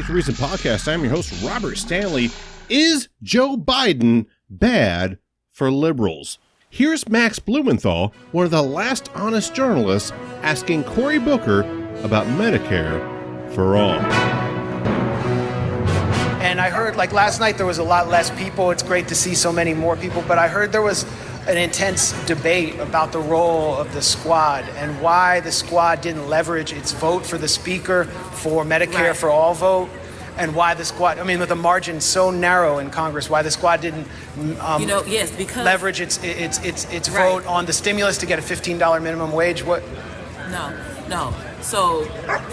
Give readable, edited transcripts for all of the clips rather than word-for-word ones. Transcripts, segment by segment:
to Reason podcast. I'm your host, Robert Stanley. Is Joe Biden bad for liberals? Here's Max Blumenthal, one of the last honest journalists, asking Cory Booker about Medicare for all. And I heard, like last night, there was a lot less people. It's great to see so many more people, but I heard there was an intense debate about the role of the squad and why the squad didn't leverage its vote for the speaker for Medicare for all vote, and why the squad, I mean, with a margin so narrow in Congress, why the squad didn't because leverage its vote on the stimulus to get a $15 minimum wage. What? No. So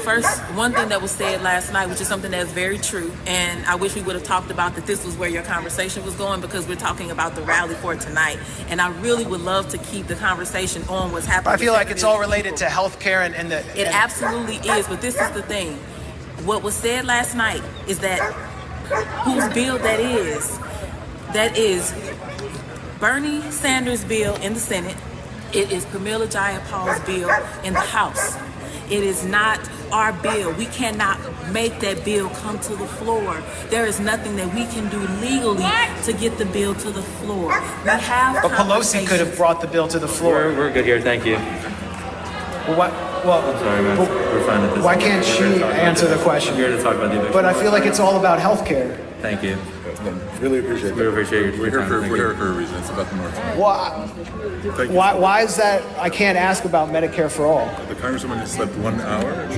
first, one thing that was said last night, which is something that's very true, and I wish we would have talked about that this was where your conversation was going, because we're talking about the rally for tonight, and I really would love to keep the conversation on what's happening. I feel like it's all related to healthcare and It absolutely is, but this is the thing. What was said last night is that whose bill that is Bernie Sanders' bill in the Senate. It is Pramila Jayapal's bill in the House. It is not our bill. We cannot make that bill come to the floor. There is nothing that we can do legally to get the bill to the floor. We have. But Pelosi could have brought the bill to the floor. We're good here, thank you. I'm sorry, man. We're fine at this. Why can't she answer the question? We're here to talk about the eviction. But I feel like it's all about healthcare. Thank you. Really appreciate it. We appreciate your time. We're here for a reason. It's about the moratorium. Why is that? I can't ask about Medicare for all. The congresswoman has slept 1 hour.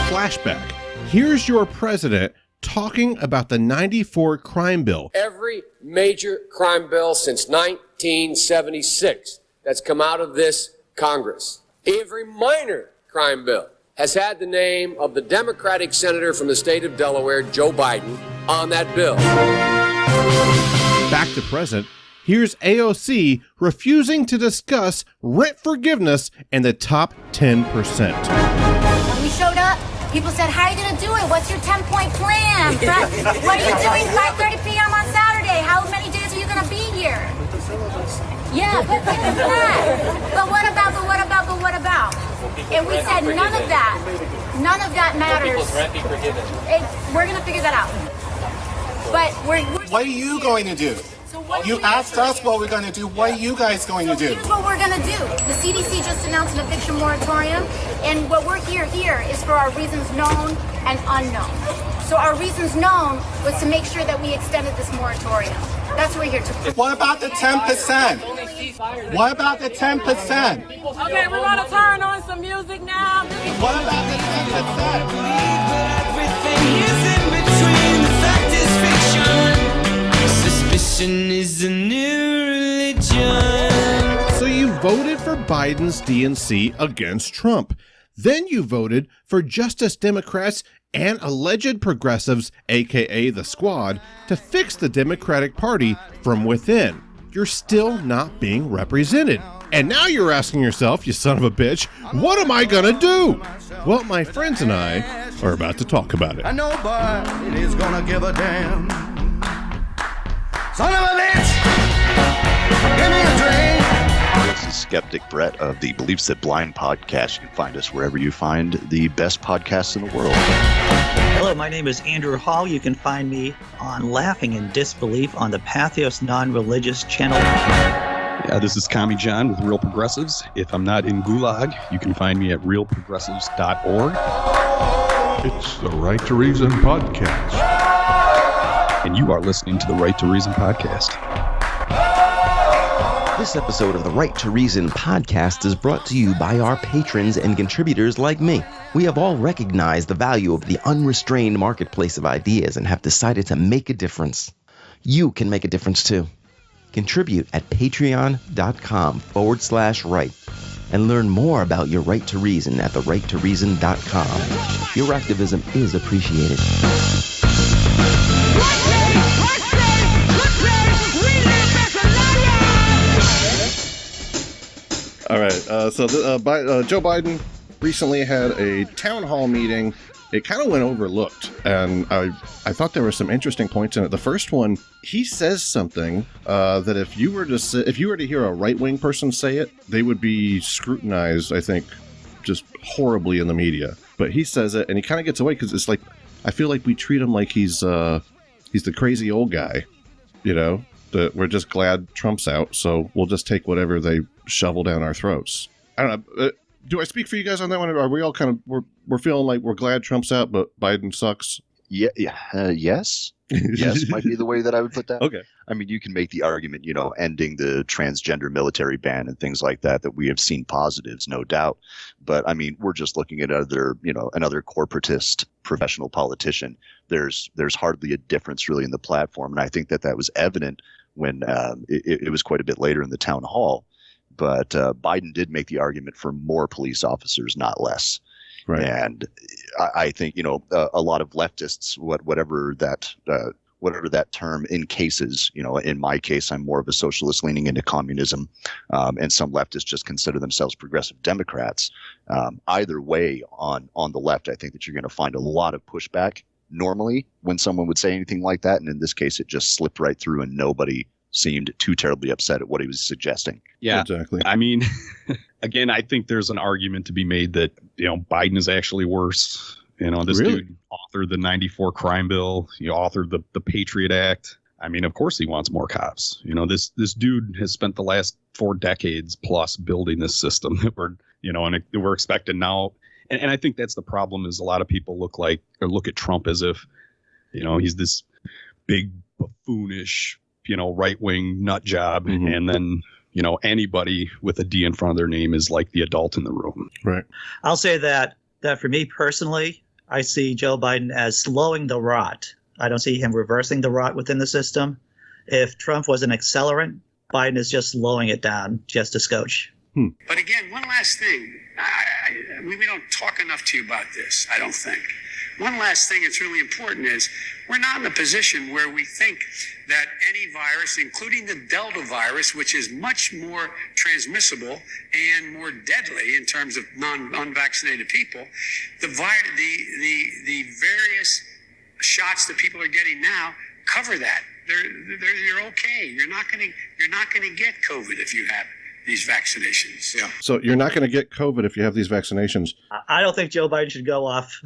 Flashback. Here's your president talking about the 94 crime bill. Every major crime bill since 1976 that's come out of this Congress, every minor crime bill has had the name of the Democratic senator from the state of Delaware, Joe Biden, on that bill. Back to present. Here's AOC refusing to discuss rent forgiveness and the top 10%. When we showed up, people said, how are you going to do it? What's your 10-point plan? What are you doing 5:30 p.m. on Saturday? How many days are you going to be here? Yeah, but what about? And we said none of that matters. We're going to figure that out. But what are you going to do? You asked us what we're going to do. What are you guys going to do? Here's what we're going to do. The CDC just announced an eviction moratorium, and what we're here is for our reasons known and unknown. So our reasons known was to make sure that we extended this moratorium. That's what we're here to do. What about the 10%? What about the 10%? Okay, we're going to turn on some music now. What about the 10%? Suspicion is a new religion. So you voted for Biden's DNC against Trump. Then you voted for Justice Democrats and alleged progressives, aka the Squad, to fix the Democratic Party from within. You're still not being represented. And now you're asking yourself, you son of a bitch, what am I gonna do? Well, my friends and I are about to talk about it. I know, but it is gonna give a damn. Son of a bitch! Give me a drink! This is Skeptic Bret of the Beliefs That Blind podcast. You can find us wherever you find the best podcasts in the world. Hello, my name is Andrew Hall. You can find me on Laughing in Disbelief on the Pathos Non-Religious channel. Yeah, this is Commie John with Real Progressives. If I'm not in Gulag, you can find me at realprogressives.org. It's the Right to Reason podcast. And you are listening to the Right to Reason podcast. This episode of the Right to Reason podcast is brought to you by our patrons and contributors like me. We have all recognized the value of the unrestrained marketplace of ideas and have decided to make a difference. You can make a difference too. Contribute at patreon.com/right and learn more about your right to reason at therighttoreason.com. Your activism is appreciated. All right, so Joe Biden recently had a town hall meeting. It kind of went overlooked, and I thought there were some interesting points in it. The first one, he says something that if you were to hear a right-wing person say it, they would be scrutinized, I think, just horribly in the media. But he says it, and he kind of gets away because it's like, I feel like we treat him like he's the crazy old guy, you know, that we're just glad Trump's out, so we'll just take whatever they shovel down our throats. I don't know. Do I speak for you guys on that one? Or are we all kind of, we're feeling like we're glad Trump's out, but Biden sucks? Yes. Yes might be the way that I would put that. Okay. I mean, you can make the argument, ending the transgender military ban and things like that we have seen positives, no doubt. But I mean, we're just looking at another corporatist professional politician. There's hardly a difference really in the platform. And I think that was evident when it was quite a bit later in the town hall. But Biden did make the argument for more police officers, not less. Right. And I think, a lot of leftists, whatever that term encases, in my case, I'm more of a socialist leaning into communism, and some leftists just consider themselves progressive Democrats. Either way, on the left, I think that you're going to find a lot of pushback normally when someone would say anything like that. And in this case, it just slipped right through and nobody seemed too terribly upset at what he was suggesting. Yeah, exactly. I mean, again, I think there's an argument to be made that, Biden is actually worse. This dude authored the 94 crime bill. He authored the Patriot Act. I mean, of course he wants more cops. This dude has spent the last 4 decades plus building this system that we're expecting now. And I think that's the problem is a lot of people look at Trump as if, he's this big buffoonish, right-wing nut job. Mm-hmm. And then, anybody with a D in front of their name is like the adult in the room. Right. I'll say that for me personally, I see Joe Biden as slowing the rot. I don't see him reversing the rot within the system. If Trump was an accelerant, Biden is just slowing it down just a scotch. But again, one last thing. We don't talk enough to you about this, I don't think. One last thing that's really important is we're not in a position where we think that any virus, including the Delta virus, which is much more transmissible and more deadly in terms of unvaccinated people, the various shots that people are getting now cover that. You're okay. You're not going to get COVID if you have these vaccinations. Yeah. So you're not going to get COVID if you have these vaccinations. I don't think Joe Biden should go off.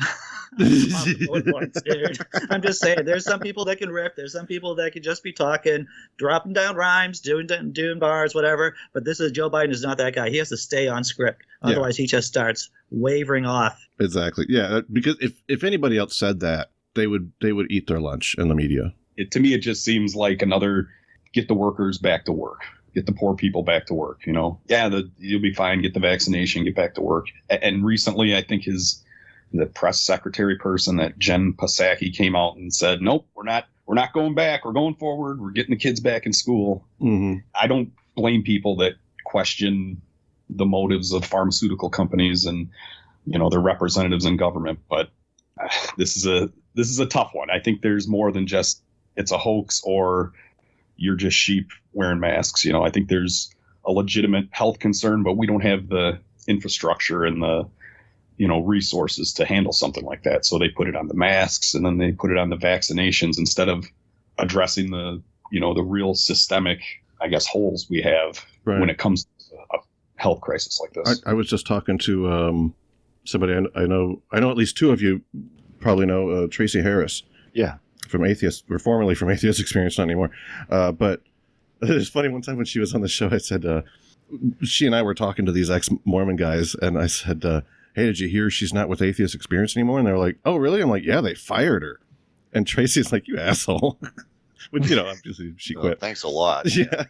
I'm just saying, there's some people that can riff. There's some people that can just be talking, dropping down rhymes, doing bars, whatever. But Joe Biden is not that guy. He has to stay on script. Otherwise, he just starts wavering off. Exactly. Yeah. Because if anybody else said that, they would eat their lunch in the media. To me, it just seems like another get the workers back to work. Get the poor people back to work, you'll be fine, get the vaccination, get back to work. And recently, I think the press secretary person, that Jen Psaki, came out and said, nope, we're not going back. We're going forward. We're getting the kids back in school. Mm-hmm. I don't blame people that question the motives of pharmaceutical companies and, their representatives in government. But this is a tough one. I think there's more than just it's a hoax or you're just sheep wearing masks. I think there's a legitimate health concern, but we don't have the infrastructure and the, resources to handle something like that. So they put it on the masks and then they put it on the vaccinations instead of addressing the real systemic, holes we have when it comes to a health crisis like this. I was just talking to somebody I know at least 2 of you probably know, Tracy Harris. Yeah. From Atheist, or formerly from Atheist Experience, not anymore. But it's funny, one time when she was on the show, I said, she and I were talking to these ex-Mormon guys, and I said, hey, did you hear she's not with Atheist Experience anymore? And they're like, oh, really? I'm like, yeah, they fired her. And Tracy's like, you asshole. But, obviously she quit. Thanks a lot. Yeah.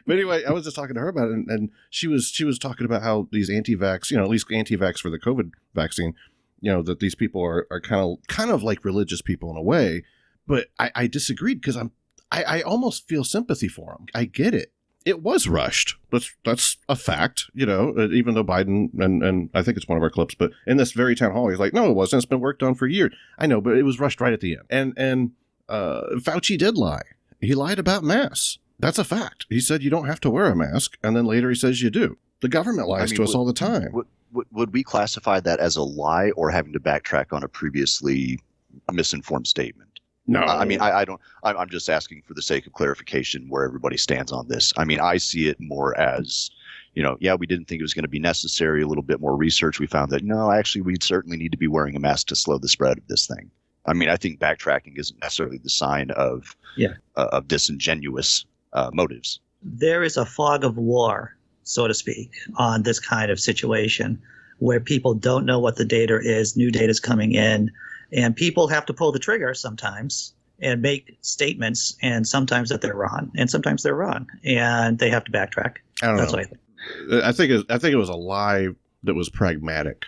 But anyway, I was just talking to her about it, and she was talking about how these anti-vax, at least anti-vax for the COVID vaccine, that these people are kind of like religious people in a way. But I disagreed because I almost feel sympathy for them. I get it. It was rushed. That's a fact, even though Biden, and I think it's one of our clips, but in this very town hall, he's like, no, it wasn't. It's been worked on for years. I know, but it was rushed right at the end. And Fauci did lie. He lied about masks. That's a fact. He said you don't have to wear a mask. And then later he says you do. The government lies to us all the time. Would we classify that as a lie or having to backtrack on a previously misinformed statement? No. I don't. I'm just asking for the sake of clarification where everybody stands on this. I see it more as, yeah, we didn't think it was going to be necessary. A little bit more research, we found that no, actually, we certainly need to be wearing a mask to slow the spread of this thing. I mean, I think backtracking isn't necessarily the sign of disingenuous motives. There is a fog of war, so to speak, on this kind of situation where people don't know what the data is, new data is coming in, and people have to pull the trigger sometimes and make statements, and sometimes that they're wrong, and sometimes they're wrong, and they have to backtrack. I don't That's know. what I think. I think it was a lie that was pragmatic,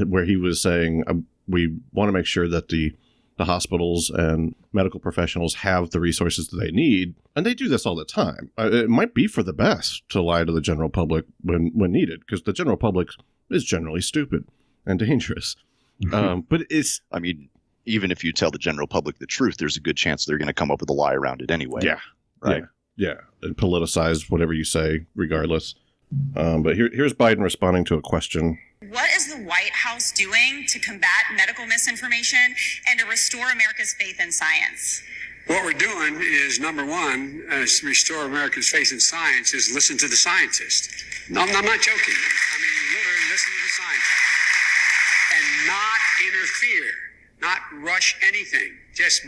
where he was saying we want to make sure that the hospitals and medical professionals have the resources that they need, and they do this all the time. It might be for the best to lie to the general public when needed, because the general public is generally stupid and dangerous. But it's, I mean, even if you tell the general public the truth, there's a good chance they're going to come up with a lie around it anyway. Yeah. Right. Yeah. And politicize whatever you say, regardless. But here's Biden responding to a question. What is the White House doing to combat medical misinformation and to restore America's faith in science? What we're doing is, number one, restore America's faith in science, is listen to the scientists. No, I'm not joking. I mean, literally listen to the scientists. And not interfere, not rush anything. Just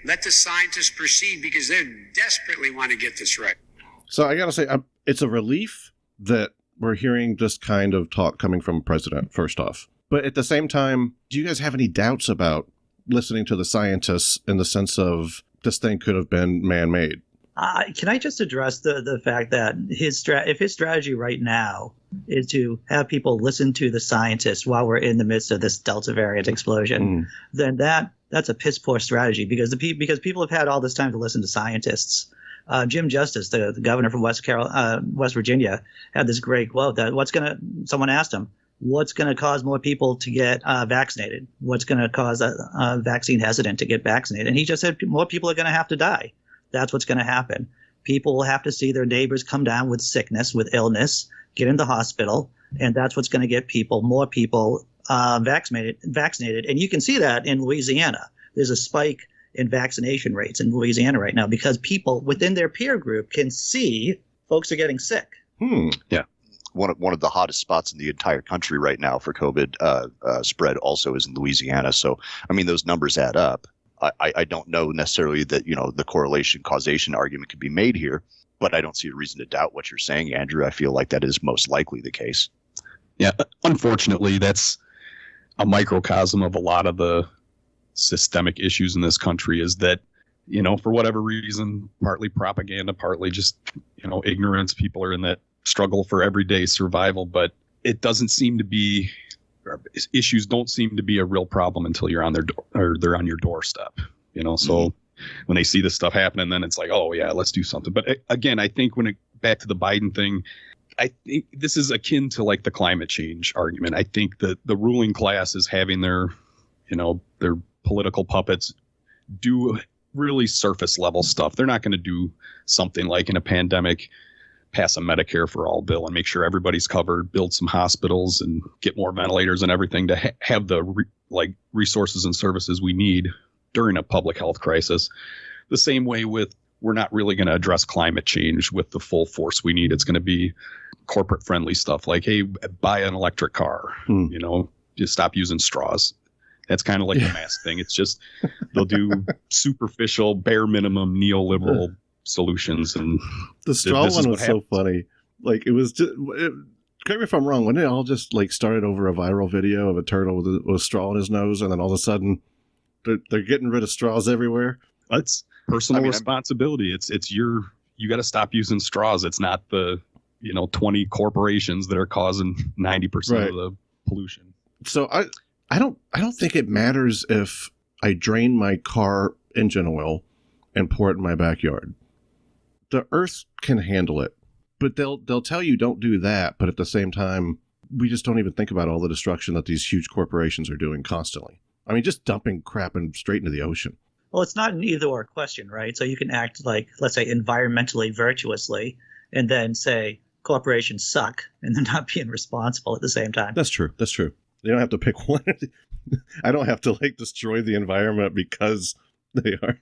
let the scientists proceed, because they desperately want to get this right. So I got to say, it's a relief that we're hearing this kind of talk coming from a president, first off. But at the same time, do you guys have any doubts about listening to the scientists in the sense of this thing could have been man-made? Can I just address the fact that if his strategy right now is to have people listen to the scientists while we're in the midst of this Delta variant explosion, then that's a piss poor strategy, because people have had all this time to listen to scientists. Jim Justice, the governor from West Virginia, had this great quote that someone asked him, what's going to cause more people to get vaccinated? What's going to cause a vaccine hesitant to get vaccinated? And he just said more people are going to have to die. That's what's going to happen. People will have to see their neighbors come down with sickness, with illness, get in the hospital, and that's what's going to get more people vaccinated. And you can see that in Louisiana. There's a spike in vaccination rates in Louisiana right now because people within their peer group can see folks are getting sick. Yeah. One of the hottest spots in the entire country right now for COVID spread also is in Louisiana. So, I mean, those numbers add up. I don't know necessarily that, the correlation causation argument could be made here, but I don't see a reason to doubt what you're saying, Andrew. I feel like that is most likely the case. Yeah, unfortunately, that's a microcosm of a lot of the systemic issues in this country, is that, for whatever reason, partly propaganda, partly just, ignorance, people are in that struggle for everyday survival, but it doesn't seem to be, issues don't seem to be a real problem until you're on their door, or they're on your doorstep, so when they see this stuff happening, then it's like, oh yeah, let's do something. But again, I think back to the Biden thing, I think this is akin to like the climate change argument. I think that the ruling class is having their political puppets do really surface level stuff. They're not going to do something like in a pandemic, pass a Medicare for all bill and make sure everybody's covered, build some hospitals and get more ventilators and everything to have the resources and services we need during a public health crisis. The same way we're not really going to address climate change with the full force we need. It's going to be corporate friendly stuff like, hey, buy an electric car, just stop using straws. That's kind of like a mask thing. It's just they'll do superficial, bare minimum neoliberal solutions. And the straw one was so funny. Like, it was just, correct me if I'm wrong, when it all just started over a viral video of a turtle with a straw in his nose, and then all of a sudden they're getting rid of straws everywhere. That's personal responsibility. You got to stop using straws. It's not the 20 corporations that are causing 90% of the pollution. So I don't think it matters if I drain my car engine oil and pour it in my backyard. The earth can handle it, but they'll tell you don't do that. But at the same time, we just don't even think about all the destruction that these huge corporations are doing constantly. I mean, just dumping crap straight into the ocean. Well, it's not an either or question, right? So you can act like, let's say, environmentally virtuously, and then say corporations suck, and then not being responsible at the same time. That's true. You don't have to pick one. I don't have to destroy the environment because they are.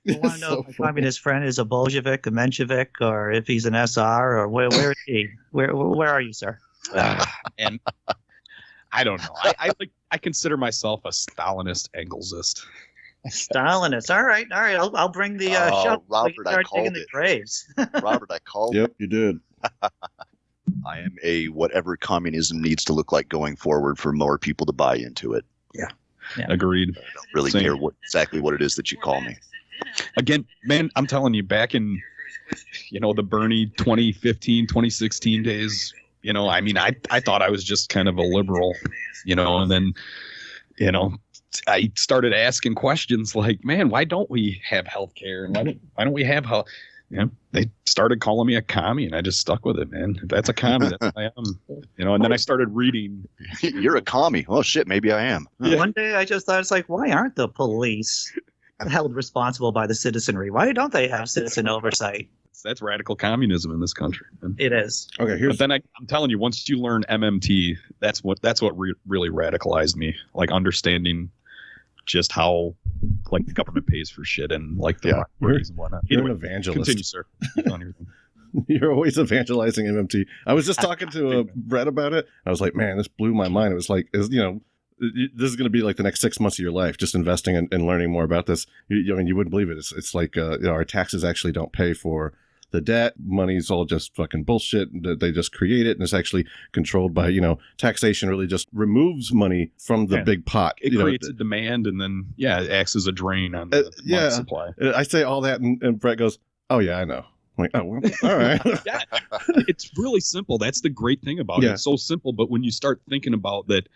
I want to know if my communist friend is a Bolshevik, a Menshevik, or if he's an SR, or where is he? Where are you, sir? And I don't know. I consider myself a Stalinist Engelsist. Stalinist. All right. I'll bring the shovel. Robert, We can start I digging called the it. graves. Robert, I called Yep, you did. I am a whatever communism needs to look like going forward for more people to buy into it. Yeah. Agreed. I don't really Same. care exactly what it is that you call me. Again, man, I'm telling you, back in, the Bernie 2015, 2016 days, I thought I was just kind of a liberal, and then, I started asking questions like, man, why don't we have health care? And why don't we have health? They started calling me a commie, and I just stuck with it, man. If that's a commie, that's what I am. And then I started reading. You're a commie. Oh, shit, maybe I am. Yeah. One day I just thought, it's like, why aren't the police held responsible by the citizenry? Why don't they have citizen oversight? That's radical communism in this country. Man. It is. Okay, But then I'm telling you, once you learn MMT, that's what really radicalized me. Like understanding just how the government pays for shit and the parties and whatnot. You're an evangelist. Continue, sir. Keep on your thing. You're always evangelizing MMT. I was just talking to Bret about it. I was like, man, this blew my mind. It was like, this is going to be like the next 6 months of your life, just investing and learning more about this. You wouldn't believe it. It's like our taxes actually don't pay for the debt. Money's all just fucking bullshit. They just create it, and it's actually controlled by, taxation really just removes money from the big pot. It creates a demand, and then, it acts as a drain on the money supply. I say all that, and Bret goes, oh, yeah, I know. I'm like, oh, well, all right. Yeah, it's really simple. That's the great thing about it. It's so simple, but when you start thinking about that,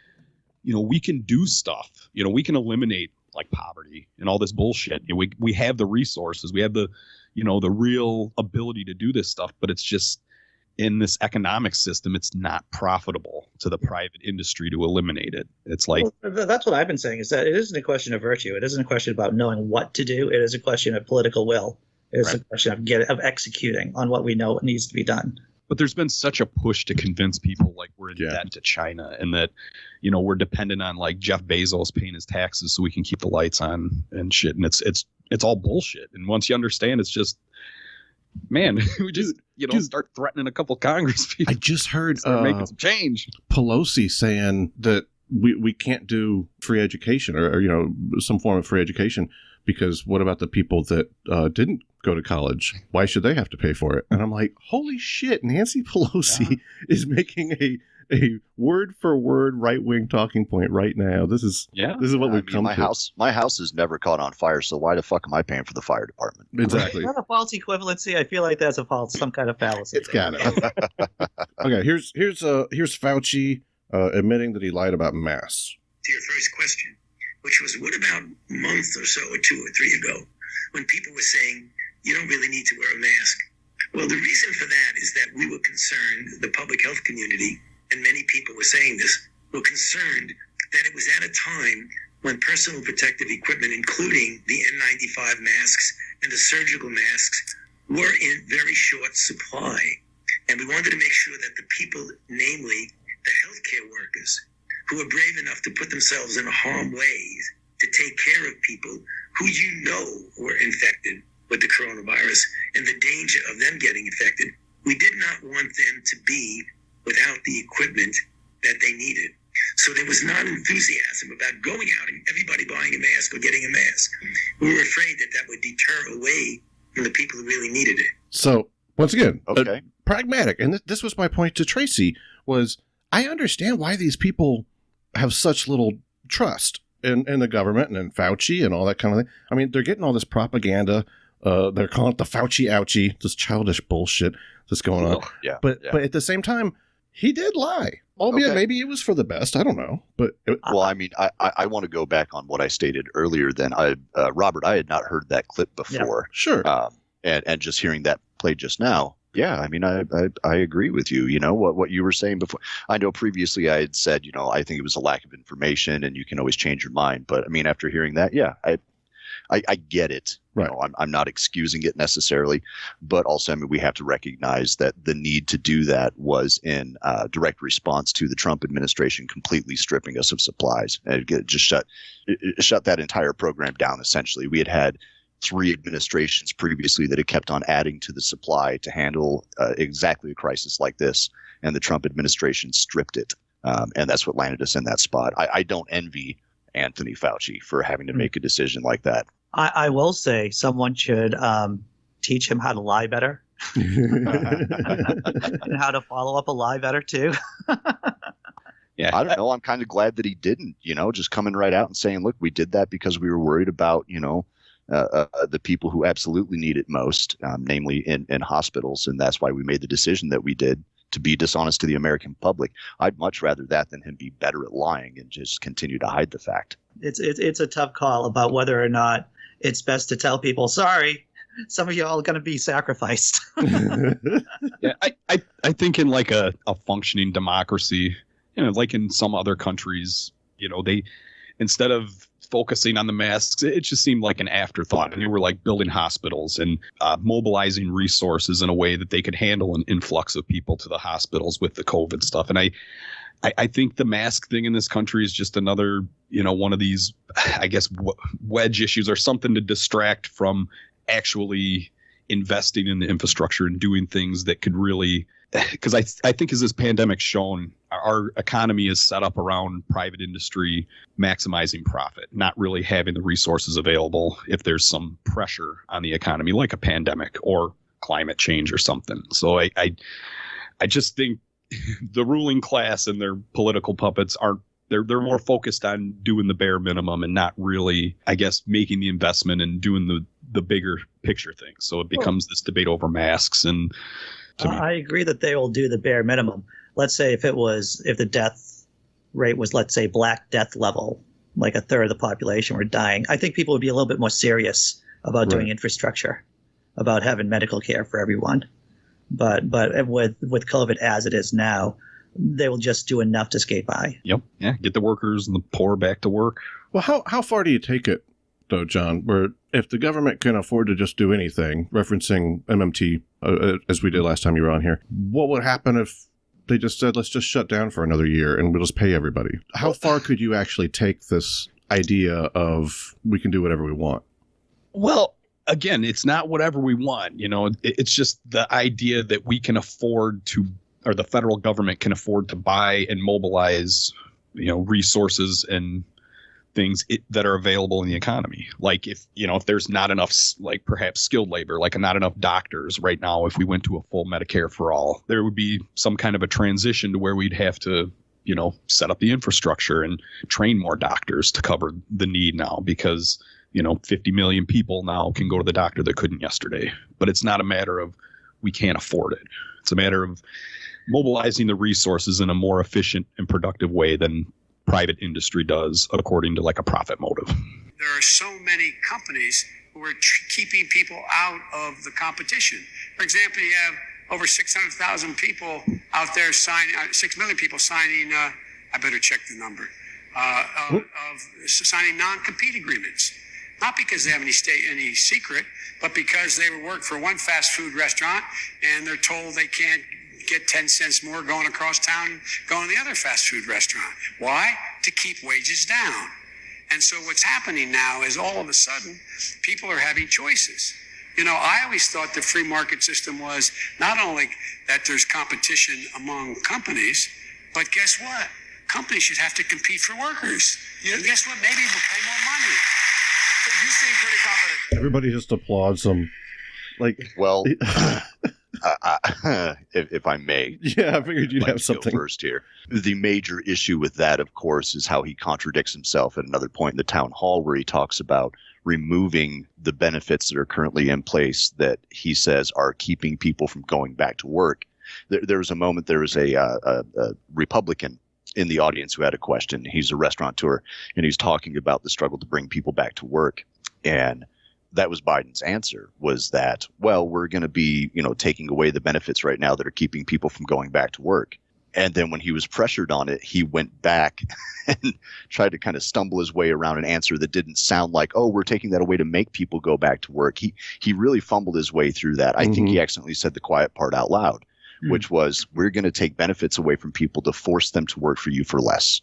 we can do stuff. We can eliminate poverty and all this bullshit. We have the resources. We have the the real ability to do this stuff, but it's just in this economic system, it's not profitable to the private industry to eliminate it. It's like, that's what I've been saying, is that it isn't a question of virtue. It isn't a question about knowing what to do. It is a question of political will. It is a question of executing on what we know what needs to be done. But there's been such a push to convince people we're in debt to China, and that, we're dependent on Jeff Bezos paying his taxes so we can keep the lights on and shit. And it's all bullshit. And once you understand, it's just, man, we just, start threatening a couple Congress people. I just heard making some change. Pelosi saying that we can't do free education or some form of free education because what about the people that didn't go to college? Why should they have to pay for it? And I'm like, holy shit, Nancy Pelosi is making a word for word right wing talking point right now. This is what we've come to. My house is never caught on fire, so why the fuck am I paying for the fire department? Exactly. Is that a false equivalency? I feel like that's some kind of fallacy. It's got it. Okay, here's Fauci admitting that he lied about masks. To your first question, which was, what about a month or so, or 2 or 3 ago, when people were saying you don't really need to wear a mask? Well, the reason for that is that we were concerned, the public health community, and many people were saying this, were concerned that it was at a time when personal protective equipment, including the N95 masks and the surgical masks, were in very short supply. And we wanted to make sure that the people, namely the healthcare workers, who are brave enough to put themselves in harm's way to take care of people who were infected with the coronavirus and the danger of them getting infected, we did not want them to be without the equipment that they needed. So there was not enthusiasm about going out and everybody buying a mask or getting a mask. We were afraid that would deter away from the people who really needed it. So, once again, okay, pragmatic. And this was my point to Tracy, was I understand why these people have such little trust in the government and in Fauci and all that kind of thing. I mean, they're getting all this propaganda. They're calling it the Fauci ouchie, this childish bullshit that's going on. But at the same time, he did lie. Albeit maybe it was for the best. I don't know. But I want to go back on what I stated earlier. Then Robert, I had not heard that clip before. Yeah, sure. And just hearing that played just now. Yeah, I mean, I agree with you. What you were saying before. I know previously I had said, I think it was a lack of information, and you can always change your mind. But I mean, after hearing that, I get it. Right. I'm not excusing it necessarily, but also, I mean, we have to recognize that the need to do that was in direct response to the Trump administration completely stripping us of supplies, and it just shut that entire program down. Essentially, we had 3 administrations previously that had kept on adding to the supply to handle exactly a crisis like this, and the Trump administration stripped it. And that's what landed us in that spot. I don't envy Anthony Fauci for having to make a decision like that. I will say someone should teach him how to lie better. And how to follow up a lie better too. Yeah, I don't know. I'm kind of glad that he didn't, just coming right out and saying, look, we did that because we were worried about, the people who absolutely need it most, namely in hospitals. And that's why we made the decision that we did to be dishonest to the American public. I'd much rather that than him be better at lying and just continue to hide the fact. It's a tough call about whether or not it's best to tell people, sorry, some of you all are going to be sacrificed. Yeah, I think in like a functioning democracy, like in some other countries, they, instead of focusing on the masks, it just seemed like an afterthought. And they were like building hospitals and mobilizing resources in a way that they could handle an influx of people to the hospitals with the COVID stuff. And I think the mask thing in this country is just another, one of these, I guess, wedge issues or something to distract from actually investing in the infrastructure and doing things that could really, because I think as this pandemic's shown, our economy is set up around private industry maximizing profit, not really having the resources available if there's some pressure on the economy, like a pandemic or climate change or something. So I just think the ruling class and their political puppets they're more focused on doing the bare minimum and not really, I guess, making the investment and doing the bigger picture things. So it becomes this debate over masks. And I agree that they will do the bare minimum. Let's say if the death rate was, let's say, Black Death level, like a third of the population were dying, I think people would be a little bit more serious about doing infrastructure, about having medical care for everyone. But with COVID as it is now, they will just do enough to skate by. Yep. Yeah. Get the workers and the poor back to work. Well, how far do you take it, though, John, where if the government can afford to just do anything, referencing MMT, as we did last time you were on here, what would happen if they just said, let's just shut down for another year and we'll just pay everybody? How far could you actually take this idea of we can do whatever we want? Well, again, it's not whatever we want. It's just the idea that we can afford to, or the federal government can afford to buy and mobilize, resources and things that are available in the economy. Like if there's not enough, like perhaps skilled labor, like not enough doctors right now, if we went to a full Medicare for all, there would be some kind of a transition to where we'd have to, set up the infrastructure and train more doctors to cover the need now because, 50 million people now can go to the doctor that couldn't yesterday. But it's not a matter of we can't afford it. It's a matter of mobilizing the resources in a more efficient and productive way than private industry does, according to like a profit motive. There are so many companies who are keeping people out of the competition. For example, you have over 600,000 people out there signing, 6 million people signing, I better check the number, of signing non-compete agreements. Not because they have any secret, but because they work for one fast food restaurant and they're told they can't get 10 cents more going across town, going to the other fast food restaurant. Why? To keep wages down. And so what's happening now is all of a sudden, people are having choices. I always thought the free market system was not only that there's competition among companies, but guess what? Companies should have to compete for workers. And guess what? Maybe we'll pay more money. You seem pretty confident. Everybody just applauds them. Well, if I may. Yeah, I figured you'd have something. Go first here. The major issue with that, of course, is how he contradicts himself at another point in the town hall where he talks about removing the benefits that are currently in place that he says are keeping people from going back to work. There was a moment, there was a Republican in the audience who had a question. He's a restaurateur, and he's talking about the struggle to bring people back to work. And that was Biden's answer, was that, well, we're going to be, taking away the benefits right now that are keeping people from going back to work. And then when he was pressured on it, he went back and tried to kind of stumble his way around an answer that didn't sound like, oh, we're taking that away to make people go back to work. He really fumbled his way through that. I think he accidentally said the quiet part out loud, which was, we're going to take benefits away from people to force them to work for you for less.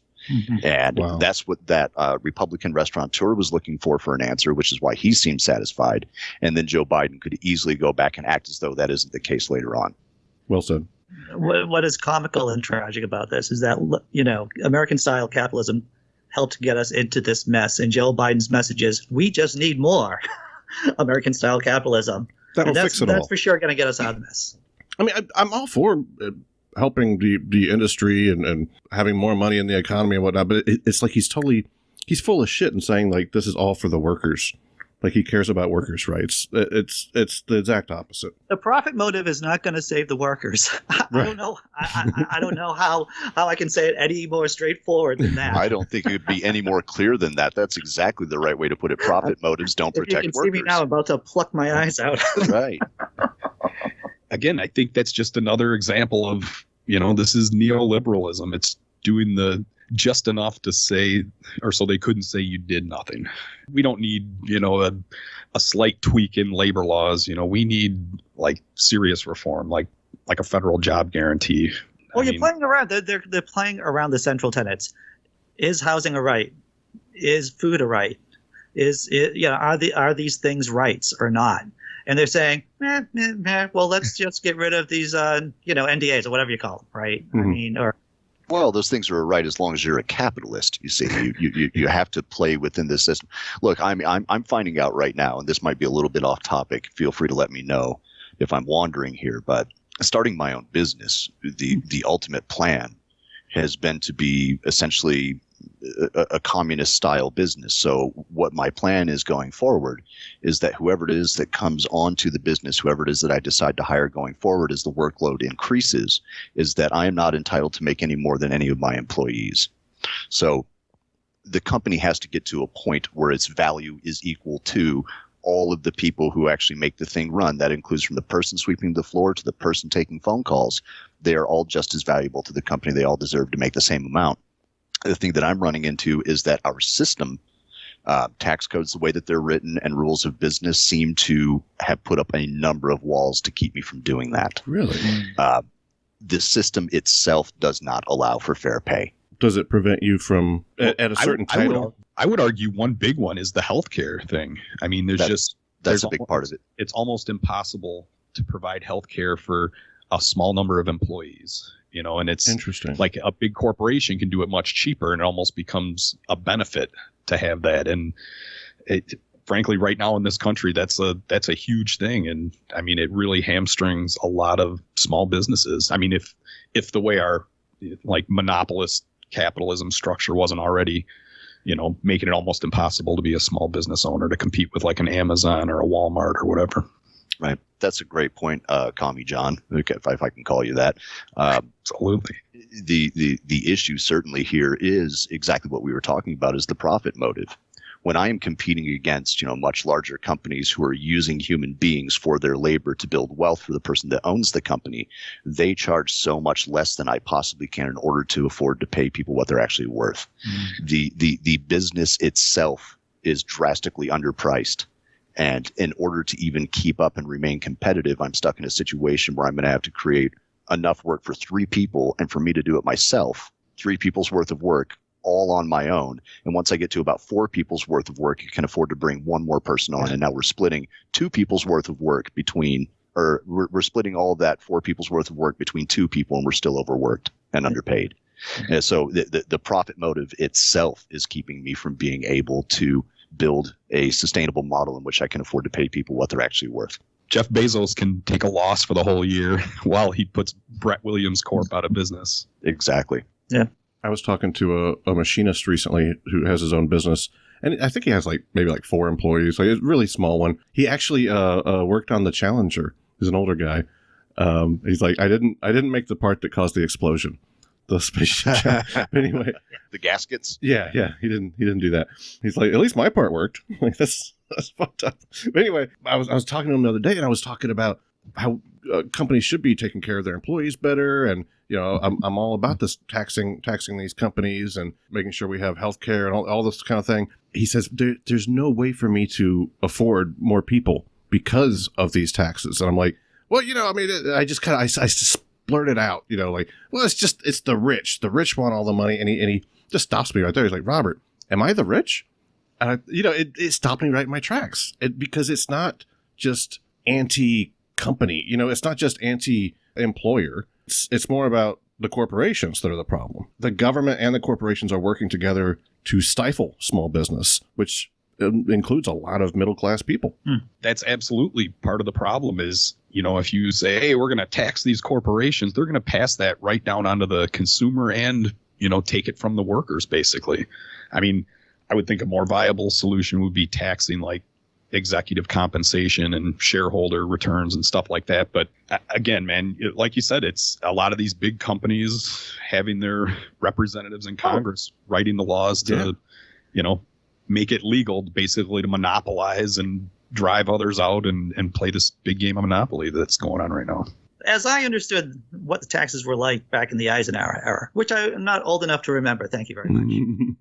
And Wow. that's what that Republican restaurateur was looking for an answer, which is why he seemed satisfied. And then Joe Biden could easily go back and act as though that isn't the case later on. Well said. What is comical and tragic about this is that, American-style capitalism helped get us into this mess. And Joe Biden's message is, we just need more American-style capitalism. That'll And fix it all. That's for sure going to get us out of this. I mean, I'm all for helping the industry and having more money in the economy and whatnot, but it's like he's full of shit and saying like this is all for the workers. Like he cares about workers' rights. It's the exact opposite. The profit motive is not going to save the workers. I don't know. I don't know how I can say it any more straightforward than that. I don't think it would be any more clear than that. That's exactly the right way to put it. Profit motives don't protect you can workers. see me now, I'm about to pluck my eyes out. Right. Again, I think that's just another example of, this is neoliberalism. It's doing the just enough to say, or so they couldn't say you did nothing. We don't need, a slight tweak in labor laws. We need like serious reform, like a federal job guarantee. Well, you're playing around. They're playing around the central tenets. Is housing a right? Is food a right? Are these things rights or not? And they're saying, well, let's just get rid of these, NDAs or whatever you call them, right? Mm-hmm. I mean, Well, those things are right as long as you're a capitalist. You see, you have to play within this system. Look, I'm finding out right now, and this might be a little bit off topic. Feel free to let me know if I'm wandering here. But starting my own business, the ultimate plan has been to be essentially a communist style business. So what my plan is going forward is that whoever it is that comes onto the business, whoever it is that I decide to hire going forward as the workload increases, is that I am not entitled to make any more than any of my employees. So the company has to get to a point where its value is equal to all of the people who actually make the thing run. That includes from the person sweeping the floor to the person taking phone calls. They are all just as valuable to the company. They all deserve to make the same amount. The thing that I'm running into is that our system, tax codes, the way that they're written, and rules of business seem to have put up a number of walls to keep me from doing that. Really? The system itself does not allow for fair pay. Does it prevent you from, at a certain title? I would argue one big one is the healthcare thing. I mean, that's a big part of it. It's almost impossible to provide healthcare for a small number of employees. And it's interesting. Like a big corporation can do it much cheaper, and it almost becomes a benefit to have that. And frankly, right now in this country, that's a huge thing. And I mean, it really hamstrings a lot of small businesses. I mean, if the way our monopolist capitalism structure wasn't already, making it almost impossible to be a small business owner to compete with like an Amazon or a Walmart or whatever. Right. That's a great point, Commie John, if I can call you that. Absolutely. The issue certainly here is exactly what we were talking about, is the profit motive. When I am competing against, much larger companies who are using human beings for their labor to build wealth for the person that owns the company, they charge so much less than I possibly can in order to afford to pay people what they're actually worth. The business itself is drastically underpriced. And in order to even keep up and remain competitive, I'm stuck in a situation where I'm going to have to create enough work for 3 people, and for me to do it myself, 3 people's worth of work all on my own. And once I get to about 4 people's worth of work, you can afford to bring 1 more person on. And now we're splitting 2 people's worth of work we're splitting all of that 4 people's worth of work between 2 people, and we're still overworked and underpaid. And so the profit motive itself is keeping me from being able to build a sustainable model in which I can afford to pay people what they're actually worth. Jeff Bezos can take a loss for the whole year while he puts Bret Williams Corp out of business. Exactly. Yeah. I was talking to a machinist recently who has his own business, and I think he has maybe 4 employees, like a really small one. He actually worked on the Challenger. He's an older guy. He's like, I didn't make the part that caused the explosion. The spaceship. Anyway, the gaskets. Yeah, he didn't do that. He's like, at least my part worked. Like that's fucked up. But anyway, I was talking to him the other day, and I was talking about how companies should be taking care of their employees better, and I'm all about this taxing these companies and making sure we have health care and all this kind of thing. He says there's no way for me to afford more people because of these taxes, and I'm like, well, I just kind of I blurted out, well, it's the rich. The rich want all the money, and just stops me right there. He's like, Robert, am I the rich? And it stopped me right in my tracks because it's not just anti-company. It's not just anti-employer. It's more about the corporations that are the problem. The government and the corporations are working together to stifle small business, which includes a lot of middle-class people. That's absolutely part of the problem is, if you say, hey, we're going to tax these corporations, they're going to pass that right down onto the consumer and, take it from the workers, basically. I mean, I would think a more viable solution would be taxing like executive compensation and shareholder returns and stuff like that. But again, man, like you said, it's a lot of these big companies having their representatives in Congress writing the laws to, make it legal basically to monopolize and drive others out and play this big game of Monopoly that's going on right now. As I understood what the taxes were like back in the Eisenhower era, which I'm not old enough to remember, thank you very much.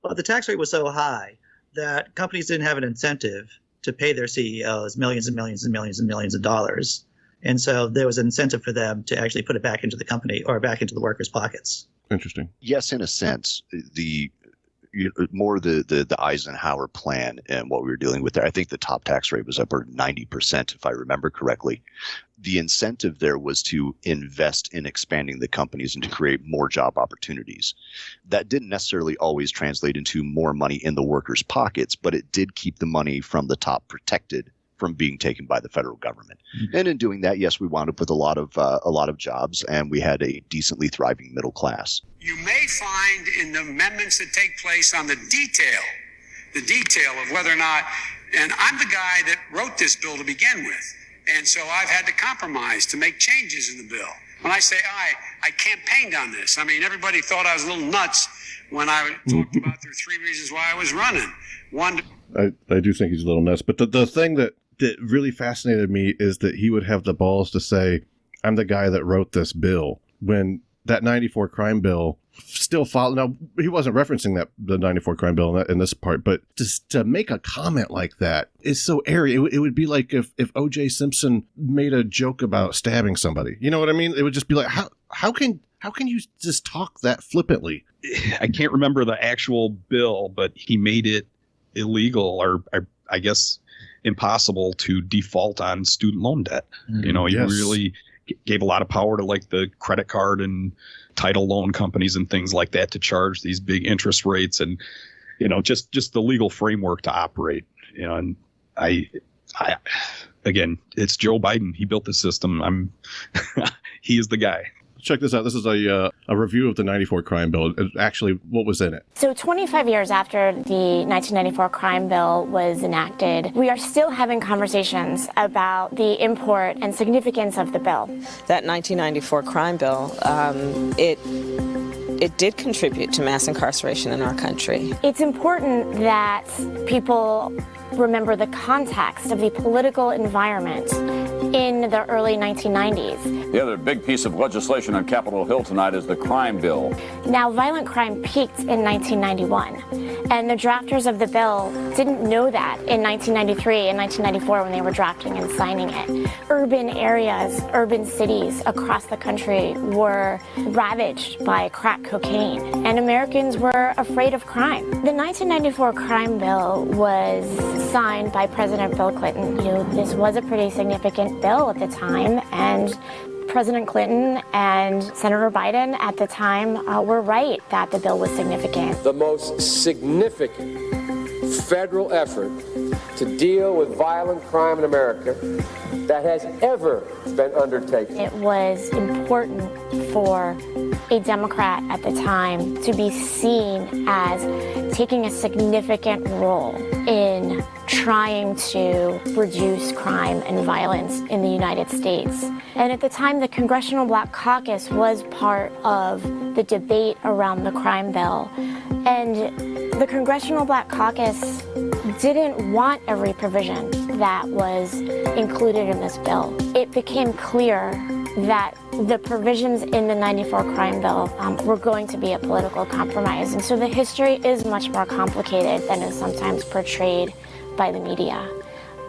But the tax rate was so high that companies didn't have an incentive to pay their CEOs millions and millions and millions and millions of dollars. And so there was an incentive for them to actually put it back into the company or back into the workers' pockets. Interesting. Yes, in a sense, the Eisenhower plan and what we were dealing with there. I think the top tax rate was upward 90%, if I remember correctly. The incentive there was to invest in expanding the companies and to create more job opportunities. That didn't necessarily always translate into more money in the workers' pockets, but it did keep the money from the top protected from being taken by the federal government. Mm-hmm. And in doing that, yes, we wound up with a lot of jobs, and we had a decently thriving middle class. You may find in the amendments that take place on the detail of whether or not, and I'm the guy that wrote this bill to begin with, and so I've had to compromise to make changes in the bill. When I say I campaigned on this. I mean, everybody thought I was a little nuts when I talked about there are 3 reasons why I was running. One, I do think he's a little nuts, but the thing that really fascinated me is that he would have the balls to say, I'm the guy that wrote this bill, when that 94 crime bill still followed. Now, he wasn't referencing the 94 crime bill in this part, but just to make a comment like that is so airy. It would be like if O.J. Simpson made a joke about stabbing somebody. You know what I mean? It would just be like, how can you just talk that flippantly? I can't remember the actual bill, but he made it illegal, or I guess impossible, to default on student loan debt. He really gave a lot of power to like the credit card and title loan companies and things like that to charge these big interest rates, and just the legal framework to operate. And I again, it's Joe Biden. He built the system. He is the guy. Check this out. This is a review of the 94 crime bill. Actually, what was in it? So 25 years after the 1994 crime bill was enacted, we are still having conversations about the import and significance of the bill. That 1994 crime bill, it did contribute to mass incarceration in our country. It's important that people remember the context of the political environment in the early 1990s. The other big piece of legislation on Capitol Hill tonight is the crime bill. Now, violent crime peaked in 1991, and the drafters of the bill didn't know that in 1993 and 1994 when they were drafting and signing it. Urban areas, urban cities across the country were ravaged by crack cocaine, and Americans were afraid of crime. The 1994 crime bill was signed by President Bill Clinton. This was a pretty significant bill at the time, and President Clinton and Senator Biden at the time were right that the bill was significant. The most significant federal effort to deal with violent crime in America that has ever been undertaken. It was important for a Democrat at the time to be seen as taking a significant role in trying to reduce crime and violence in the United States. And at the time, the Congressional Black Caucus was part of the debate around the crime bill. And the Congressional Black Caucus didn't want every provision that was included in this bill. It became clear that the provisions in the 94 crime bill were going to be a political compromise. And so the history is much more complicated than is sometimes portrayed by the media.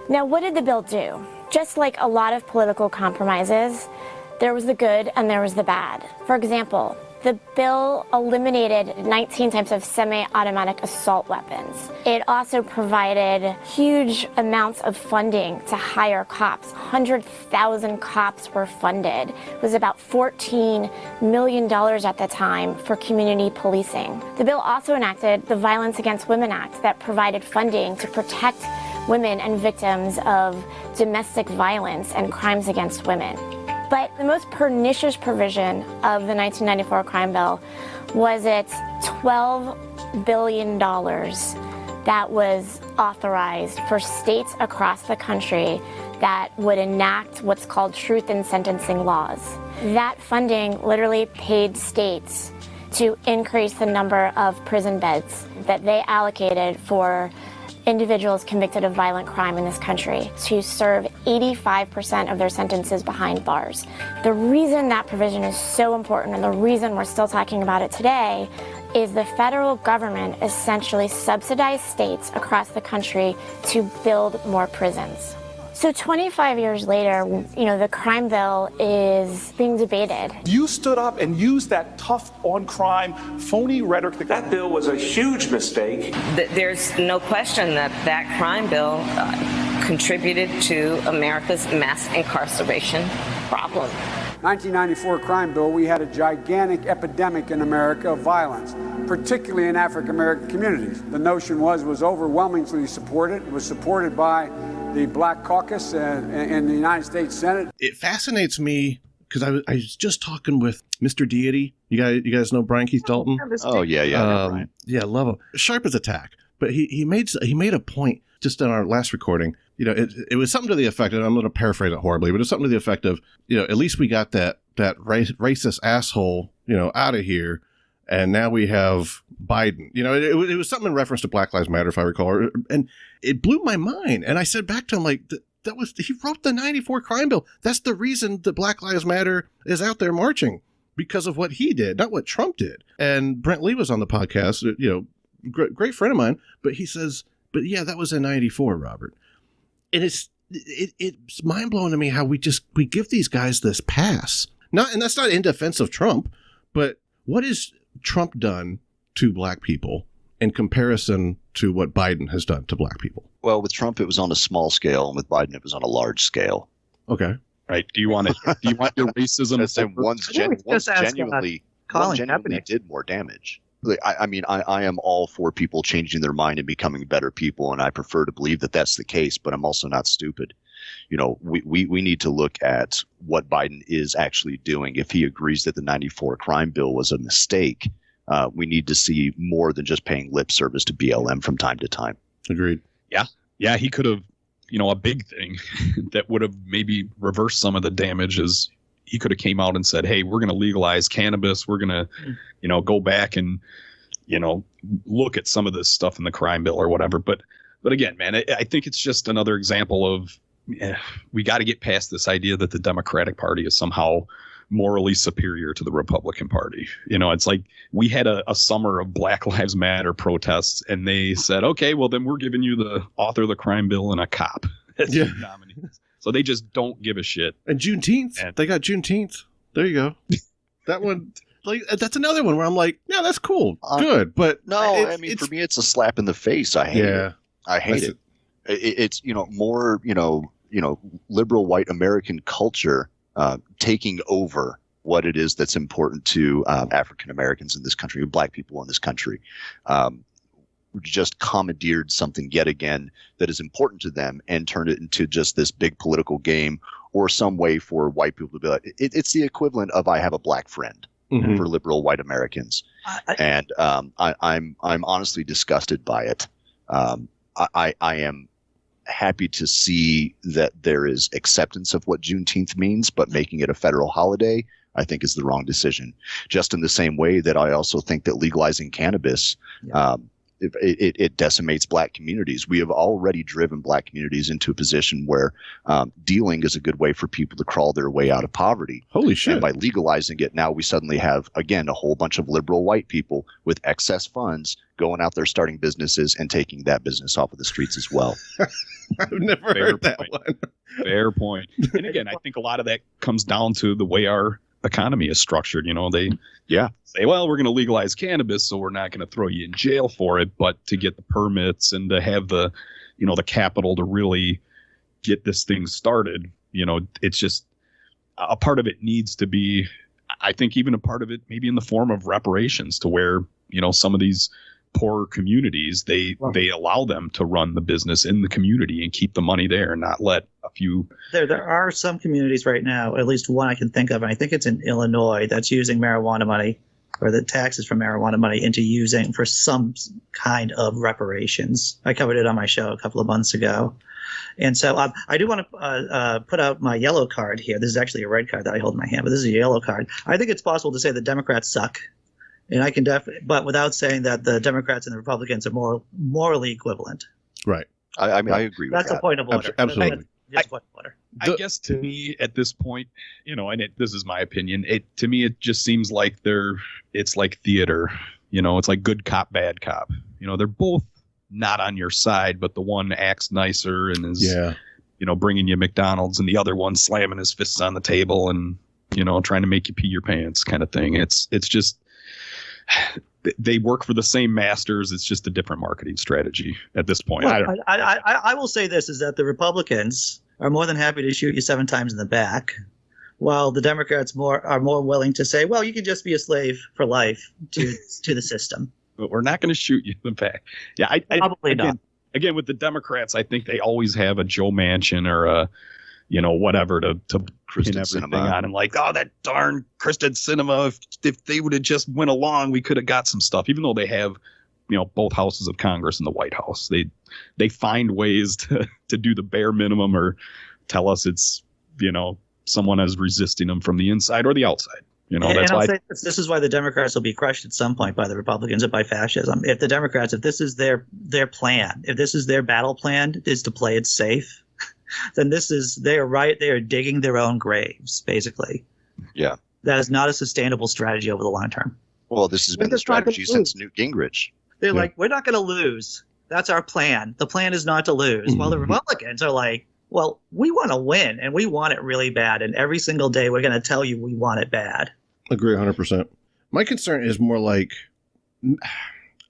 Now, what did the bill do? Just like a lot of political compromises, there was the good and there was the bad. For example, The bill eliminated 19 types of semi-automatic assault weapons. It also provided huge amounts of funding to hire cops. 100,000 cops were funded. It was about $14 million at the time for community policing. The bill also enacted the Violence Against Women Act that provided funding to protect women and victims of domestic violence and crimes against women. But the most pernicious provision of the 1994 crime bill was its $12 billion that was authorized for states across the country that would enact what's called truth in sentencing laws. That funding literally paid states to increase the number of prison beds that they allocated for individuals convicted of violent crime in this country to serve 85% of their sentences behind bars. The reason that provision is so important and the reason we're still talking about it today is the federal government essentially subsidized states across the country to build more prisons. So 25 years later, the crime bill is being debated. You stood up and used that tough on crime, phony rhetoric. That bill was a huge mistake. There's no question that crime bill contributed to America's mass incarceration problem. 1994 crime bill, we had a gigantic epidemic in America of violence, particularly in African American communities. The notion was overwhelmingly supported. It was supported by the Black Caucus in the United States Senate. It fascinates me because I was just talking with Mr. Deity. You guys know Brian Keith Dalton? Oh yeah, Brian. Yeah, love him. Sharp as a tack. But he made a point just in our last recording. It was something to the effect, and I'm going to paraphrase it horribly, but it's something to the effect of, at least we got that racist asshole, out of here. And now we have Biden. It was something in reference to Black Lives Matter, if I recall. And it blew my mind. And I said back to him, he wrote the 94 crime bill. That's the reason that Black Lives Matter is out there marching, because of what he did, not what Trump did. And Brent Lee was on the podcast, great friend of mine. But he says, but yeah, that was in 94, Robert. And it's mind blowing to me how we give these guys this pass. And that's not in defense of Trump, but what is Trump done to black people in comparison to what Biden has done to black people? Well, with Trump, it was on a small scale, and with Biden, it was on a large scale. Okay. Right. Do you want your racism? One's genuinely did more damage. I am all for people changing their mind and becoming better people, and I prefer to believe that that's the case, but I'm also not stupid. We need to look at what Biden is actually doing. If he agrees that the 94 crime bill was a mistake, we need to see more than just paying lip service to BLM from time to time. Agreed. Yeah, he could have, a big thing that would have maybe reversed some of the damage is he could have came out and said, hey, we're going to legalize cannabis. We're going to, go back and, look at some of this stuff in the crime bill or whatever. But again, man, I think it's just another example of we got to get past this idea that the Democratic Party is somehow morally superior to the Republican Party. It's like we had a summer of Black Lives Matter protests, and they said, okay, well, then we're giving you the author of the crime bill and a cop as your nominees. So they just don't give a shit. And Juneteenth, they got Juneteenth. There you go. That one, that's another one where I'm like, yeah, that's cool, good, but no, for me, it's a slap in the face. I hate it. I hate it. It's more liberal white American culture taking over what it is that's important to African Americans in this country, black people in this country. Just commandeered something yet again that is important to them and turned it into just this big political game or some way for white people to be like, it's the equivalent of I have a black friend for liberal white Americans. And I'm honestly disgusted by it. I am happy to see that there is acceptance of what Juneteenth means, but making it a federal holiday, I think, is the wrong decision. Just in the same way that I also think that legalizing cannabis, it decimates black communities. We have already driven black communities into a position where dealing is a good way for people to crawl their way out of poverty. Holy shit. And by legalizing it, now we suddenly have, again, a whole bunch of liberal white people with excess funds going out there starting businesses and taking that business off of the streets as well. I've never heard that one. Fair point. And again, I think a lot of that comes down to the way our economy is structured. They Yeah. Say, well, we're going to legalize cannabis, so we're not going to throw you in jail for it, but to get the permits and to have the, the capital to really get this thing started, it's just a part of it needs to be, I think even a part of it maybe in the form of reparations to where, some of these poorer communities, they allow them to run the business in the community and keep the money there and not let a few. There are some communities right now, at least one I can think of, and I think it's in Illinois, that's using marijuana money or the taxes from marijuana money into using for some kind of reparations. I covered it on my show a couple of months ago. And so I do want to put out my yellow card here. This is actually a red card that I hold in my hand, but this is a yellow card. I think it's possible to say the Democrats suck. And I can definitely, but without saying that the Democrats and the Republicans are morally equivalent. Right. I mean, I agree with that. That's a point of order. Absolutely. I guess to me at this point, and this is my opinion, to me it just seems like it's like theater, it's like good cop, bad cop. They're both not on your side, but the one acts nicer and is, bringing you McDonald's, and the other one slamming his fists on the table and, trying to make you pee your pants kind of thing. It's just, they work for the same masters. It's just a different marketing strategy at this point. Well, I will say this, is that the Republicans are more than happy to shoot you 7 times in the back, while the Democrats are more willing to say, well, you can just be a slave for life to the system. But we're not going to shoot you in the back. Yeah, Probably not. Again, with the Democrats, I think they always have a Joe Manchin or a, whatever to pin everything on, and like, oh, that darn Kristen Sinema. If they would have just went along, we could have got some stuff. Even though they have, both houses of Congress and the White House, they find ways to do the bare minimum or tell us it's, someone is resisting them from the inside or the outside. That's why. This is why the Democrats will be crushed at some point by the Republicans or by fascism. If the Democrats, if this is their plan, if this is their battle plan, is to play it safe, then they are digging their own graves, basically. Yeah. That is not a sustainable strategy over the long term. Well, this has been the strategy since Newt Gingrich. They're like, we're not going to lose. That's our plan. The plan is not to lose. While the Republicans are like, well, we want to win, and we want it really bad. And every single day we're going to tell you we want it bad. Agree 100%. My concern is more like,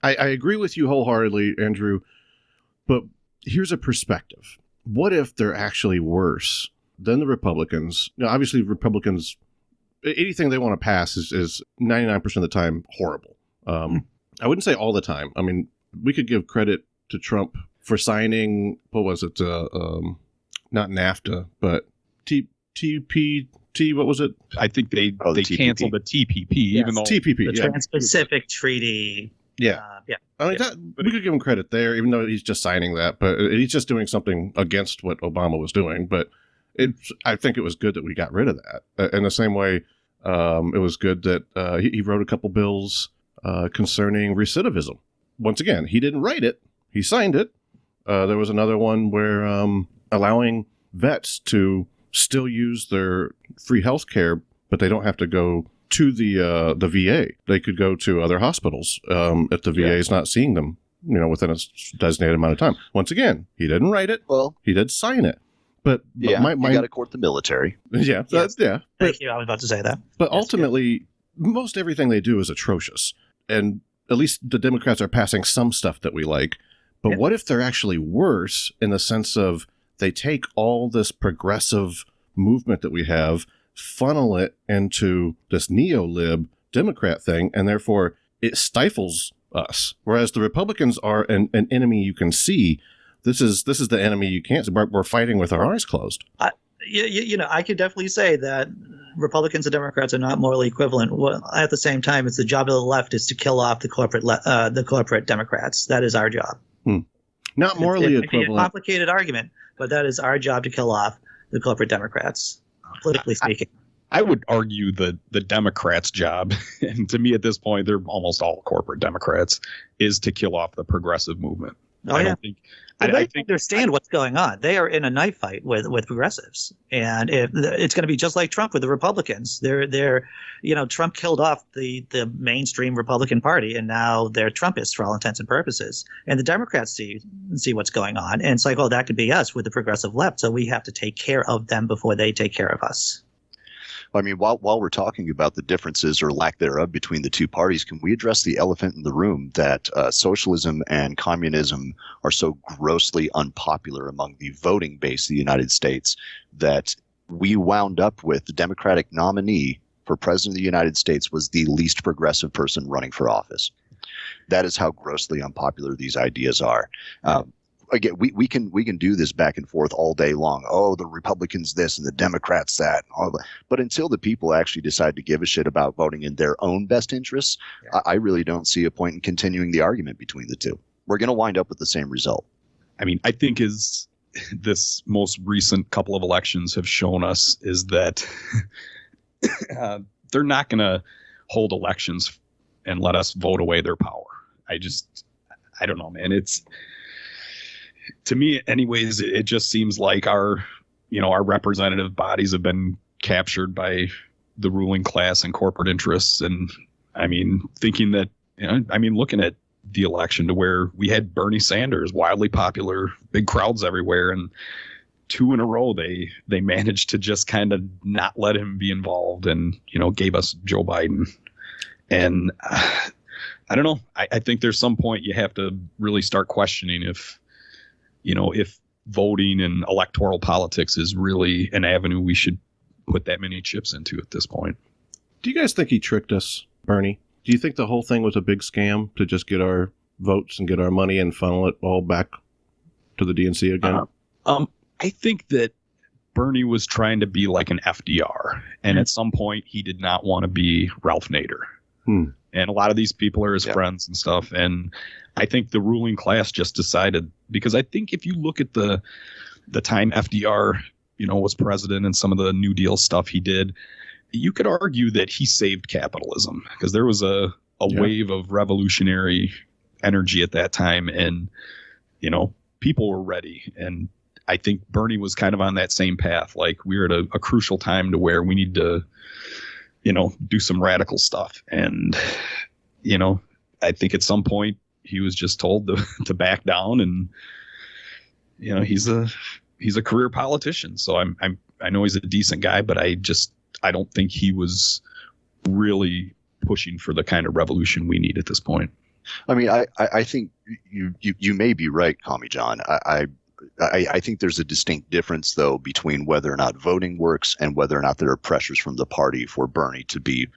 I agree with you wholeheartedly, Andrew, but here's a perspective. What if they're actually worse than the Republicans? Now, obviously, Republicans, anything they want to pass is 99% of the time horrible. I wouldn't say all the time. I mean, we could give credit to Trump for signing, what was it? Not NAFTA, but what was it? I think they canceled the TPP, even though TPP, the Trans-Pacific Treaty. Yeah. I mean, we could give him credit there, even though he's just signing that, but he's just doing something against what Obama was doing. But I think it was good that we got rid of that. In the same way, it was good that he wrote a couple bills concerning recidivism. Once again, he didn't write it. He signed it. There was another one where allowing vets to still use their free health care, but they don't have to go to the VA. They could go to other hospitals if the VA is not seeing them, within a designated amount of time. Once again, he didn't write it. Well, he did sign it. But you got to court the military. Yeah, Thank you. I was about to say that. But ultimately, most everything they do is atrocious, and at least the Democrats are passing some stuff that we like. But what if they're actually worse in the sense of they take all this progressive movement that we have, funnel it into this neo-lib Democrat thing, and therefore it stifles us. Whereas the Republicans are an enemy you can see. This is the enemy you can't see. We're fighting with our eyes closed. I could definitely say that Republicans and Democrats are not morally equivalent. Well, at the same time, it's the job of the left is to kill off the corporate Democrats. That is our job. Not morally it equivalent. It's a complicated argument, but that is our job to kill off the corporate Democrats, politically speaking. I would argue the Democrats' job, and to me at this point, they're almost all corporate Democrats, is to kill off the progressive movement. I think understand what's going on. They are in a knife fight with progressives, and it's going to be just like Trump with the Republicans. Trump killed off the mainstream Republican Party, and now they're Trumpists for all intents and purposes. And the Democrats see what's going on, and it's like, oh, that could be us with the progressive left. So we have to take care of them before they take care of us. I mean, while we're talking about the differences or lack thereof between the two parties, can we address the elephant in the room that socialism and communism are so grossly unpopular among the voting base of the United States that we wound up with the Democratic nominee for president of the United States was the least progressive person running for office? That is how grossly unpopular these ideas are. Again, we can do this back and forth all day long. Oh, the Republicans this and the Democrats that. And all that. But until the people actually decide to give a shit about voting in their own best interests, I really don't see a point in continuing the argument between the two. We're going to wind up with the same result. I mean, I think is this most recent couple of elections have shown us is that they're not going to hold elections and let us vote away their power. I don't know, man. It's, to me, anyways, it just seems like our representative bodies have been captured by the ruling class and corporate interests. And I mean, thinking that, looking at the election to where we had Bernie Sanders, wildly popular, big crowds everywhere, and 2 in a row, they managed to just kind of not let him be involved and, gave us Joe Biden. And I don't know. I think there's some point you have to really start questioning if voting and electoral politics is really an avenue we should put that many chips into at this point. Do you guys think he tricked us, Bernie? Do you think the whole thing was a big scam to just get our votes and get our money and funnel it all back to the DNC again? I think that Bernie was trying to be like an FDR, and at some point he did not want to be Ralph Nader. And a lot of these people are his friends and stuff. And I think the ruling class just decided, because I think if you look at the time FDR, was president and some of the New Deal stuff he did, you could argue that he saved capitalism because there was a wave of revolutionary energy at that time. And, people were ready. And I think Bernie was kind of on that same path. Like, we're at a crucial time to where we need to, do some radical stuff. And, I think at some point he was just told to back down, and, he's a career politician. So I know he's a decent guy, but I don't think he was really pushing for the kind of revolution we need at this point. I mean, I think you may be right, Commie John. I think there's a distinct difference, though, between whether or not voting works and whether or not there are pressures from the party for Bernie to be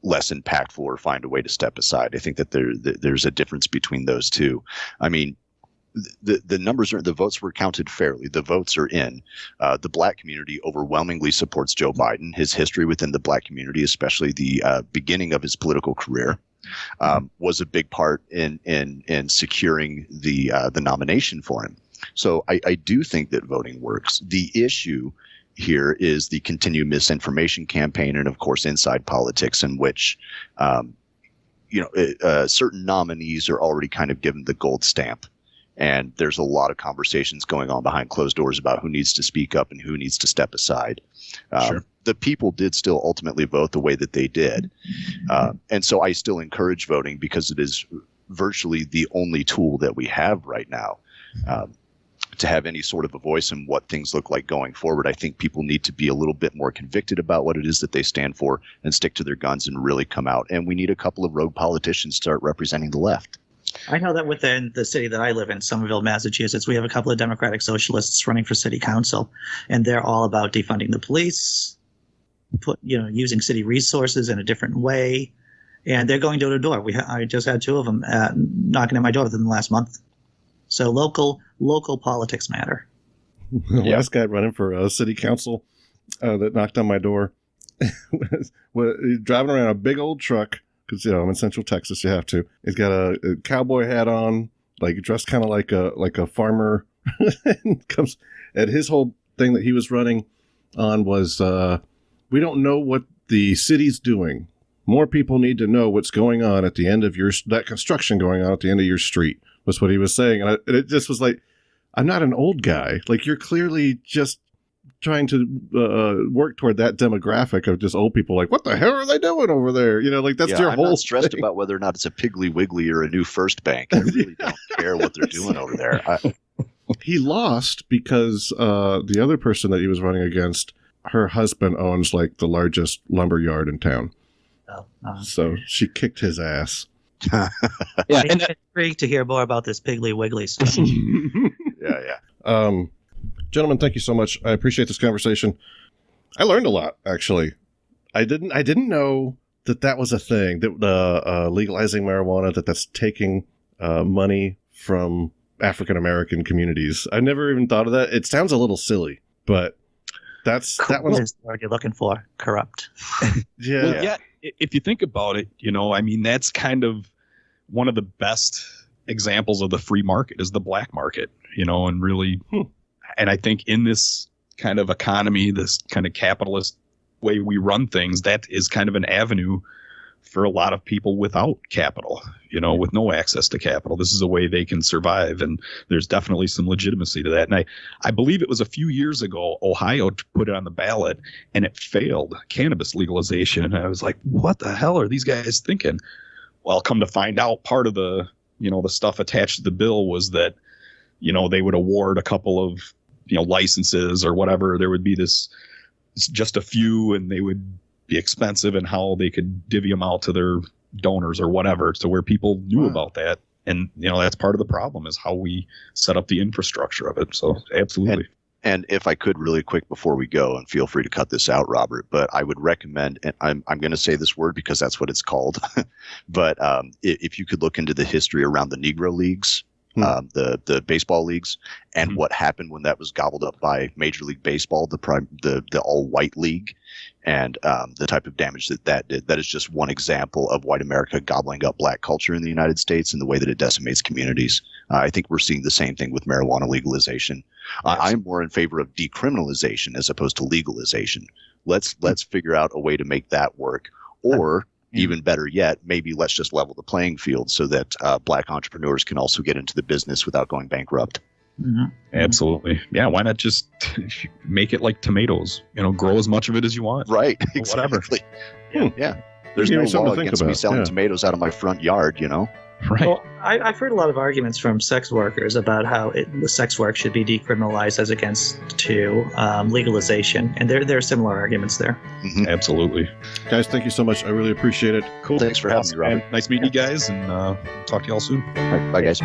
less impactful or find a way to step aside. I think that there's a difference between those two. I mean, the numbers the votes were counted fairly. The votes are in. The black community overwhelmingly supports Joe Biden. His history within the black community, especially the beginning of his political career, was a big part in securing the nomination for him. So I do think that voting works. The issue here is the continued misinformation campaign and, of course, inside politics in which, certain nominees are already kind of given the gold stamp. And there's a lot of conversations going on behind closed doors about who needs to speak up and who needs to step aside. Sure. The people did still ultimately vote the way that they did. And so I still encourage voting because it is virtually the only tool that we have right now to have any sort of a voice in what things look like going forward. I think people need to be a little bit more convicted about what it is that they stand for and stick to their guns and really come out. And we need a couple of rogue politicians to start representing the left. I know that within the city that I live in, Somerville, Massachusetts, we have a couple of Democratic Socialists running for city council, and they're all about defunding the police, using city resources in a different way, and they're going door to door. I just had 2 of them knocking at my door within the last month. So local politics matter. The last guy running for city council that knocked on my door was driving around a big old truck. Because, I'm in Central Texas, you have to. He's got a cowboy hat on, like dressed kind of like a farmer. And comes at his whole thing that he was running on was, we don't know what the city's doing. More people need to know what's going on at the end of that construction going on at the end of your street. Was what he was saying. And it just was like, I'm not an old guy. Like, you're clearly just trying to work toward that demographic of just old people. Like, what the hell are they doing over there? That's your whole. I'm not stressed thing. About whether or not it's a Piggly Wiggly or a new First Bank. I really don't care what they're doing over there. He lost because the other person that he was running against her husband owns like the largest lumber yard in town. Oh, so she kicked his ass. Yeah, and I'm intrigued to hear more about this Piggly Wiggly stuff. Yeah. Gentlemen, thank you so much. I appreciate this conversation. I learned a lot, actually. I didn't know that was a thing, that legalizing marijuana, that's taking money from African American communities. I never even thought of that. It sounds a little silly, but that one's the word you're looking for. Corrupt. Yeah. Well, yeah. If you think about it, I mean, that's kind of one of the best examples of the free market is the black market, and really, and I think in this kind of economy, this kind of capitalist way we run things, that is kind of an avenue for a lot of people without capital, with no access to capital. This is a way they can survive. And there's definitely some legitimacy to that. And I believe it was a few years ago, Ohio put it on the ballot and it failed, cannabis legalization. And I was like, what the hell are these guys thinking? Well, come to find out, part of the, the stuff attached to the bill was that, they would award a couple of, licenses or whatever. There would be just a few, and they would be expensive, and how they could divvy them out to their donors or whatever, to where people knew about that. And, that's part of the problem, is how we set up the infrastructure of it. So absolutely. And if I could really quick before we go, and feel free to cut this out, Robert, but I would recommend, and I'm going to say this word because that's what it's called, but if you could look into the history around the Negro Leagues, the baseball leagues, and what happened when that was gobbled up by Major League Baseball, the all-white league, and the type of damage that did. That is just one example of white America gobbling up black culture in the United States and the way that it decimates communities. I think we're seeing the same thing with marijuana legalization. I'm more in favor of decriminalization as opposed to legalization. Let's figure out a way to make that work, or even better yet, maybe let's just level the playing field so that black entrepreneurs can also get into the business without going bankrupt. Mm-hmm. Absolutely. Yeah. Why not just make it like tomatoes? Grow as much of it as you want. Right. Exactly. Whatever. Yeah. There's no law against me selling tomatoes out of my front yard, Right. Well, I've heard a lot of arguments from sex workers about how sex work should be decriminalized as against to legalization, and there are similar arguments there. Mm-hmm. Absolutely. Guys, thank you so much. I really appreciate it. Cool. Thanks for having me, Robert. Nice meeting you guys, and talk to y'all soon. All right, bye, guys.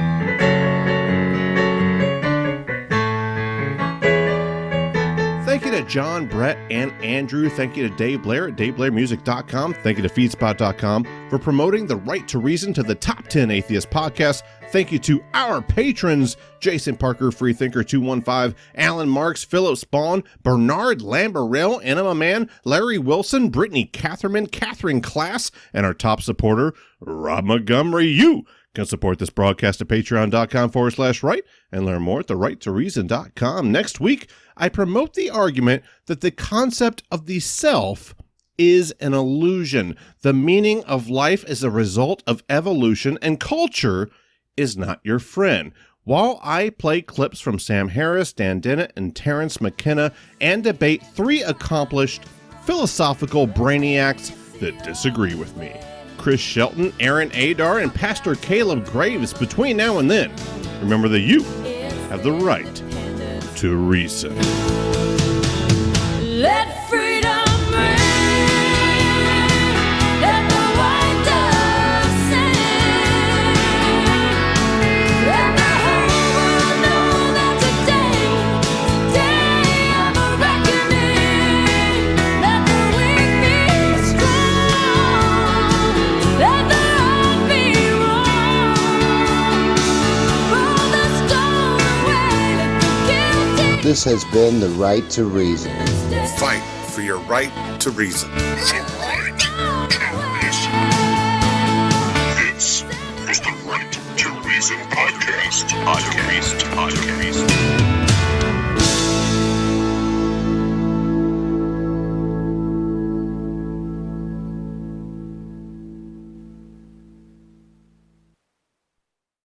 Thank you to John, Bret, and Andrew. Thank you to Dave Blair at DaveBlairMusic.com. Thank you to Feedspot.com for promoting the Right to Reason to the top 10 atheist podcasts. Thank you to our patrons, Jason Parker, Freethinker 215, Alan Marks, Philip Spawn, Bernard Lamberell, Enema Man, Larry Wilson, Brittany Catherman, Catherine Class, and our top supporter, Rob Montgomery. You can support this broadcast at patreon.com/right and learn more at therighttoreason.com. Next week, I promote the argument that the concept of the self is an illusion. The meaning of life is a result of evolution, and culture is not your friend. While I play clips from Sam Harris, Dan Dennett, and Terrence McKenna, and debate 3 accomplished philosophical brainiacs that disagree with me, Chris Shelton, Aaron Adar, and Pastor Caleb Graves, between now and then, remember that you have the right to reason. Let freedom ring. Let the white dove sing. Let the whole world know that today of a reckoning. Let the weak be strong. Let the right be wrong. Roll the stone away. Let the guilty. This has been The Right to Reason. Fight for your right to reason. The right to reason. This is the Right to Reason podcast.